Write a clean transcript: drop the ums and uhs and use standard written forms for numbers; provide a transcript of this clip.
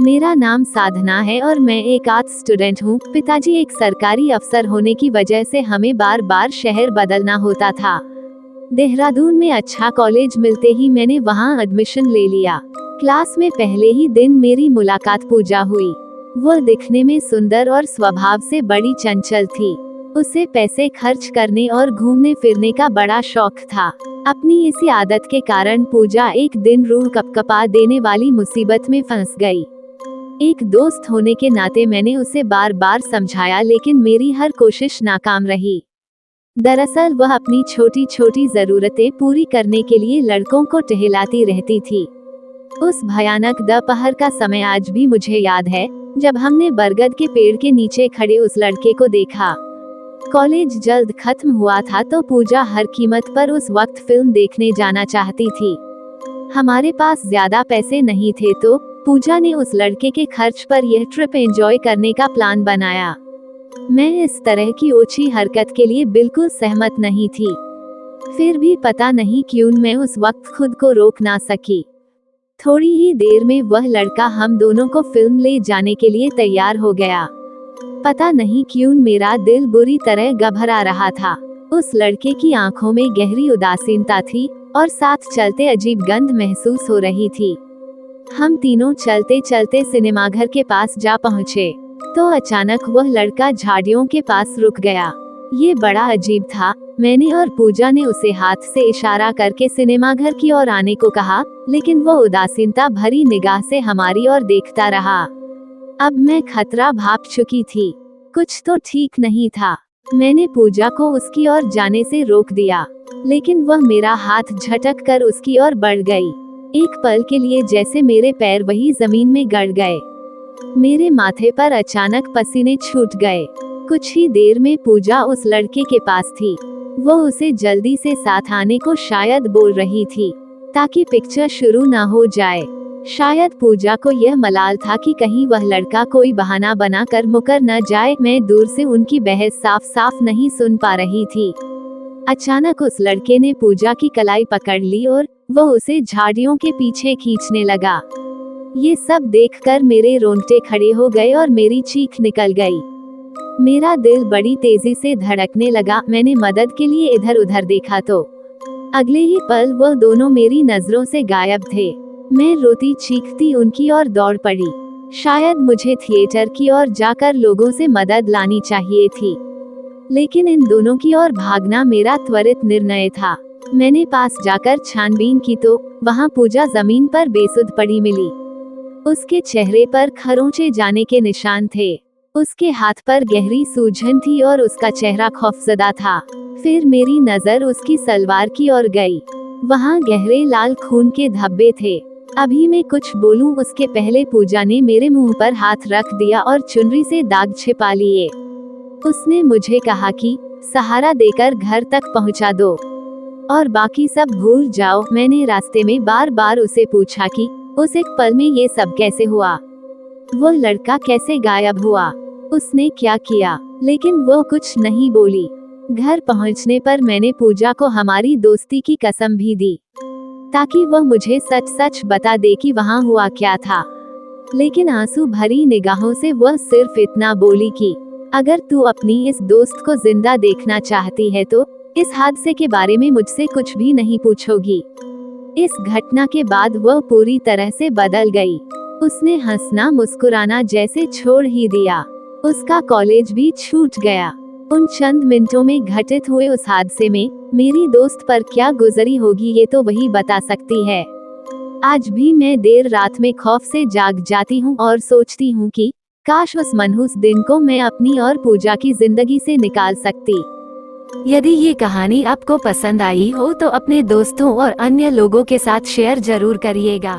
मेरा नाम साधना है और मैं एक आर्ट्स स्टूडेंट हूँ। पिताजी एक सरकारी अफसर होने की वजह से हमें बार बार शहर बदलना होता था। देहरादून में अच्छा कॉलेज मिलते ही मैंने वहाँ एडमिशन ले लिया। क्लास में पहले ही दिन मेरी मुलाकात पूजा हुई। वह दिखने में सुंदर और स्वभाव से बड़ी चंचल थी। उसे पैसे खर्च करने और घूमने फिरने का बड़ा शौक था। अपनी इसी आदत के कारण पूजा एक दिन रूह कपकपा देने वाली मुसीबत में फंस गई। एक दोस्त होने के नाते मैंने उसे बार बार समझाया, लेकिन मेरी हर कोशिश नाकाम रही। दरअसल वह अपनी छोटी छोटी जरूरतें पूरी करने के लिए लड़कों को टहलाती रहती थी। उस भयानक दोपहर का समय आज भी मुझे याद है, जब हमने बरगद के पेड़ के नीचे खड़े उस लड़के को देखा। कॉलेज जल्द खत्म हुआ था तो पूजा हर कीमत पर उस वक्त फिल्म देखने जाना चाहती थी। हमारे पास ज्यादा पैसे नहीं थे तो पूजा ने उस लड़के के खर्च पर यह ट्रिप एंजॉय करने का प्लान बनाया। मैं इस तरह की ओछी हरकत के लिए बिल्कुल सहमत नहीं थी। फिर भी पता नहीं क्यों मैं उस वक्त खुद को रोक ना सकी। थोड़ी ही देर में वह लड़का हम दोनों को फिल्म ले जाने के लिए तैयार हो गया। पता नहीं क्यों मेरा दिल बुरी तरह घबरा रहा था। उस लड़के की आंखों में गहरी उदासीनता थी और साथ चलते अजीब गंध महसूस हो रही थी। हम तीनों चलते चलते सिनेमाघर के पास जा पहुँचे तो अचानक वह लड़का झाड़ियों के पास रुक गया। ये बड़ा अजीब था। मैंने और पूजा ने उसे हाथ से इशारा करके सिनेमाघर की ओर आने को कहा, लेकिन वह उदासीनता भरी निगाह से हमारी ओर देखता रहा। अब मैं खतरा भाप चुकी थी। कुछ तो ठीक नहीं था। मैंने पूजा को उसकी ओर जाने से रोक दिया, लेकिन वह मेरा हाथ झटक कर उसकी ओर बढ़ गई। एक पल के लिए जैसे मेरे पैर वही जमीन में गड़ गए। मेरे माथे पर अचानक पसीने छूट गए। कुछ ही देर में पूजा उस लड़के के पास थी। वो उसे जल्दी से साथ आने को शायद बोल रही थी, ताकि पिक्चर शुरू ना हो जाए। शायद पूजा को यह मलाल था कि कहीं वह लड़का कोई बहाना बनाकर मुकर न जाए। मैं दूर से उनकी बहस साफ साफ नहीं सुन पा रही थी। अचानक उस लड़के ने पूजा की कलाई पकड़ ली और वह उसे झाड़ियों के पीछे खींचने लगा। ये सब देखकर मेरे रोंगटे खड़े हो गए और मेरी चीख निकल गई। मेरा दिल बड़ी तेजी से धड़कने लगा। मैंने मदद के लिए इधर उधर देखा तो अगले ही पल वह दोनों मेरी नजरों से गायब थे। मैं रोती चीखती उनकी ओर दौड़ पड़ी। शायद मुझे थिएटर की ओर जाकर लोगों से मदद लानी चाहिए थी, लेकिन इन दोनों की ओर भागना मेरा त्वरित निर्णय था। मैंने पास जाकर छानबीन की तो वहां पूजा जमीन पर बेसुध पड़ी मिली। उसके चेहरे पर खरोंचे जाने के निशान थे। उसके हाथ पर गहरी सूजन थी और उसका चेहरा खौफजदा था। फिर मेरी नजर उसकी सलवार की ओर गई। वहां गहरे लाल खून के धब्बे थे। अभी मैं कुछ बोलूं उसके पहले पूजा ने मेरे मुंह पर हाथ रख दिया और चुनरी से दाग छिपा लिए। उसने मुझे कहा कि सहारा देकर घर तक पहुंचा दो और बाकी सब भूल जाओ। मैंने रास्ते में बार बार उसे पूछा कि उस एक पल में ये सब कैसे हुआ, वो लड़का कैसे गायब हुआ, उसने क्या किया, लेकिन वो कुछ नहीं बोली। घर पहुंचने पर मैंने पूजा को हमारी दोस्ती की कसम भी दी, ताकि वह मुझे सच सच बता दे कि वहाँ हुआ क्या था। लेकिन आंसू भरी निगाहों से वह सिर्फ इतना बोली कि अगर तू अपनी इस दोस्त को जिंदा देखना चाहती है तो इस हादसे के बारे में मुझसे कुछ भी नहीं पूछोगी। इस घटना के बाद वह पूरी तरह से बदल गई। उसने हंसना मुस्कुराना जैसे छोड़ ही दिया। उसका कॉलेज भी छूट गया। उन चंद मिनटों में घटित हुए उस हादसे में मेरी दोस्त पर क्या गुजरी होगी ये तो वही बता सकती है। आज भी मैं देर रात में खौफ से जाग जाती हूँ और सोचती हूँ कि काश उस मनहूस दिन को मैं अपनी और पूजा की जिंदगी से निकाल सकती। यदि ये कहानी आपको पसंद आई हो तो अपने दोस्तों और अन्य लोगों के साथ शेयर जरूर करिएगा।